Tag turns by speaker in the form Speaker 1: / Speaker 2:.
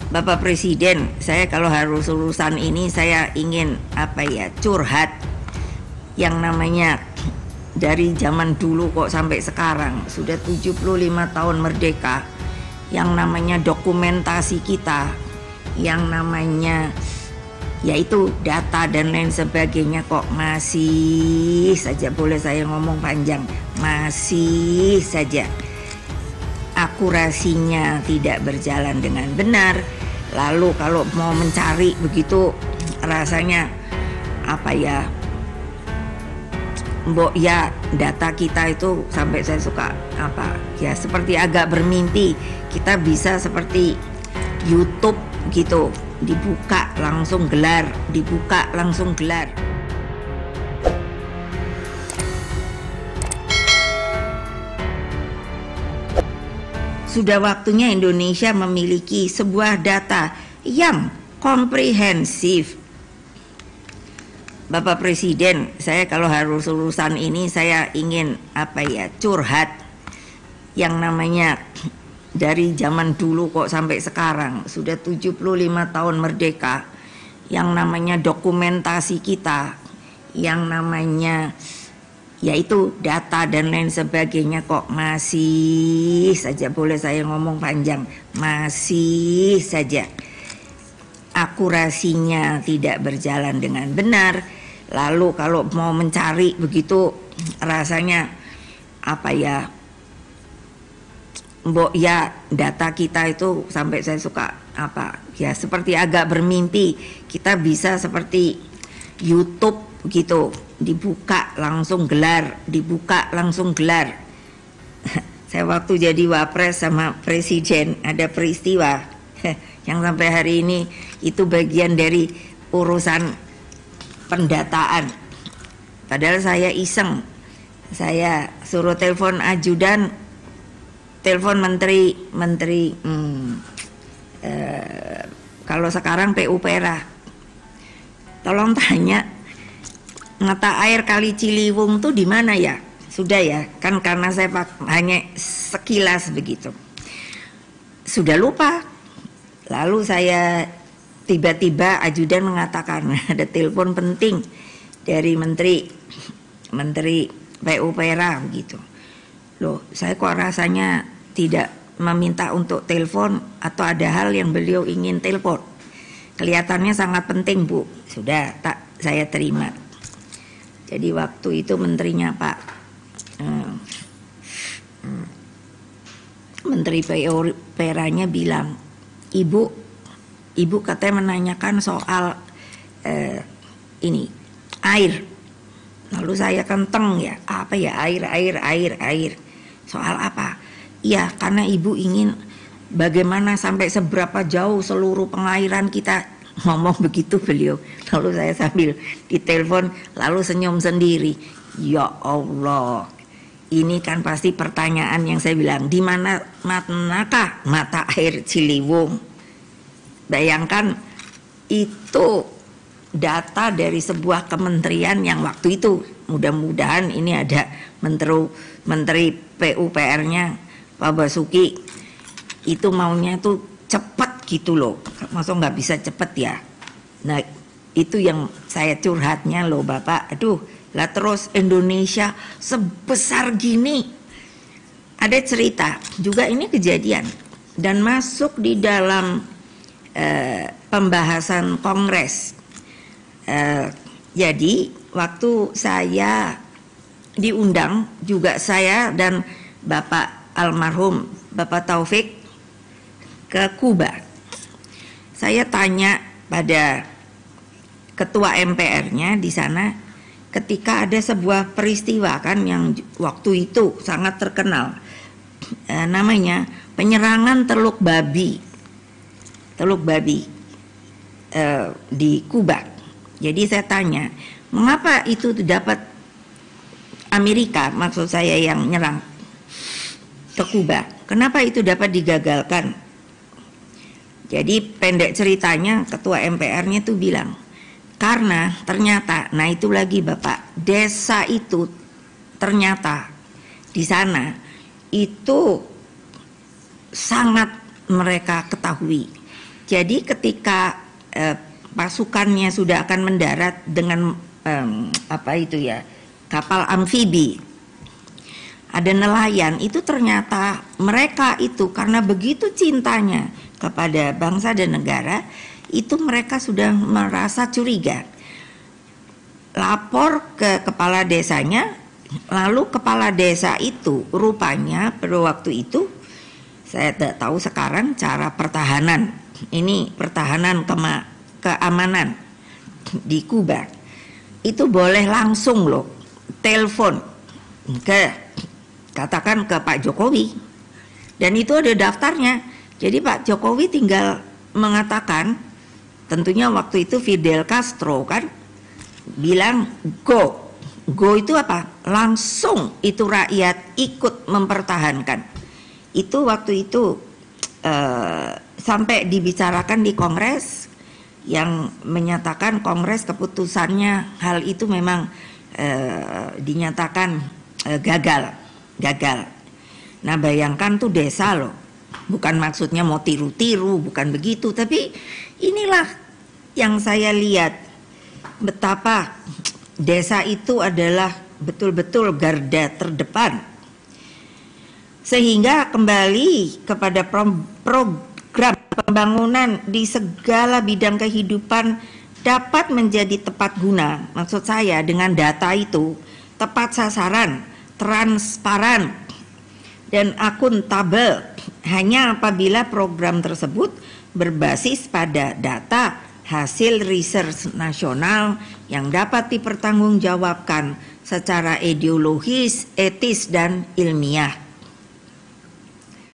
Speaker 1: Bapak Presiden, saya kalau harus urusan ini saya ingin curhat. Yang namanya dari zaman dulu kok sampai sekarang sudah 75 tahun merdeka, yang namanya dokumentasi kita, yang namanya yaitu data dan lain sebagainya kok masih saja, boleh saya ngomong panjang, masih saja akurasinya tidak berjalan dengan benar. Lalu kalau mau mencari begitu rasanya mbok ya data kita itu sampai saya suka seperti agak bermimpi. Kita bisa seperti YouTube gitu, dibuka langsung gelar, dibuka langsung gelar. Sudah waktunya Indonesia memiliki sebuah data yang komprehensif. Bapak Presiden, saya kalau harus urusan ini saya ingin curhat. Yang namanya dari zaman dulu kok sampai sekarang sudah 75 tahun merdeka, yang namanya dokumentasi kita, yang namanya yaitu data dan lain sebagainya kok masih saja, boleh saya ngomong panjang, masih saja akurasinya tidak berjalan dengan benar. Lalu kalau mau mencari begitu rasanya mbok ya data kita itu sampai saya suka seperti agak bermimpi. Kita bisa seperti YouTube gitu, dibuka langsung gelar, dibuka langsung gelar. Saya waktu jadi wapres sama presiden ada peristiwa yang sampai hari ini itu bagian dari urusan pendataan. Padahal saya iseng, saya suruh telepon ajudan, telepon menteri kalau sekarang PUPera, tolong tanya mata air Kali Ciliwung tuh di mana ya? Sudah ya, kan karena saya hanya sekilas begitu. Sudah lupa. Lalu saya tiba-tiba ajudan mengatakan ada telepon penting dari menteri PUPera begitu. Loh, saya kok rasanya tidak meminta untuk telepon atau ada hal yang beliau ingin telepon. Kelihatannya sangat penting, Bu. Sudah, tak saya terima. Jadi waktu itu menterinya Menteri PUPera-nya bilang, Ibu katanya menanyakan soal ini air. Lalu saya kenteng ya, air. Soal apa? Ya, karena Ibu ingin bagaimana sampai seberapa jauh seluruh pengairan kita. Ngomong begitu beliau. Lalu saya sambil ditelepon lalu senyum sendiri. Ya Allah, ini kan pasti pertanyaan yang saya bilang, di manakah mata air Ciliwung? Bayangkan itu data dari sebuah kementerian yang waktu itu, mudah-mudahan ini ada menteri PUPR-nya Pak Basuki, itu maunya tuh cepat gitu loh, masa nggak bisa cepet ya. Nah itu yang saya curhatnya loh Bapak. Aduh lah, terus Indonesia sebesar gini. Ada cerita juga, ini kejadian dan masuk di dalam pembahasan kongres. Jadi waktu saya diundang juga, saya dan Bapak almarhum Bapak Taufik ke Kuba. Saya tanya pada ketua MPR-nya di sana, ketika ada sebuah peristiwa kan yang waktu itu sangat terkenal, namanya penyerangan Teluk Babi di Kuba. Jadi saya tanya, mengapa itu dapat Amerika, maksud saya yang nyerang ke Kuba, kenapa itu dapat digagalkan? Jadi pendek ceritanya, ketua MPR-nya tuh bilang, karena ternyata, nah itu lagi Bapak, desa itu ternyata di sana itu sangat mereka ketahui Jadi ketika pasukannya sudah akan mendarat dengan kapal amfibi, ada nelayan, itu ternyata mereka itu karena begitu cintanya kepada bangsa dan negara, itu mereka sudah merasa curiga. Lapor ke kepala desanya, lalu kepala desa itu rupanya pada waktu itu, saya tidak tahu sekarang cara pertahanan, ini pertahanan keamanan di Kuba, itu boleh langsung loh telepon katakan ke Pak Jokowi, dan itu ada daftarnya. Jadi Pak Jokowi tinggal mengatakan, tentunya waktu itu Fidel Castro kan bilang go itu apa? Langsung itu rakyat ikut mempertahankan. Itu waktu itu sampai dibicarakan di Kongres, yang menyatakan Kongres keputusannya hal itu memang dinyatakan gagal. Nah bayangkan tuh desa loh, bukan maksudnya mau tiru-tiru, bukan begitu, tapi inilah yang saya lihat betapa desa itu adalah betul-betul garda terdepan. Sehingga kembali kepada program pembangunan di segala bidang kehidupan dapat menjadi tepat guna. Maksud saya dengan data itu tepat sasaran, transparan, dan akuntabel hanya apabila program tersebut berbasis pada data hasil research nasional yang dapat dipertanggungjawabkan secara ideologis, etis, dan ilmiah.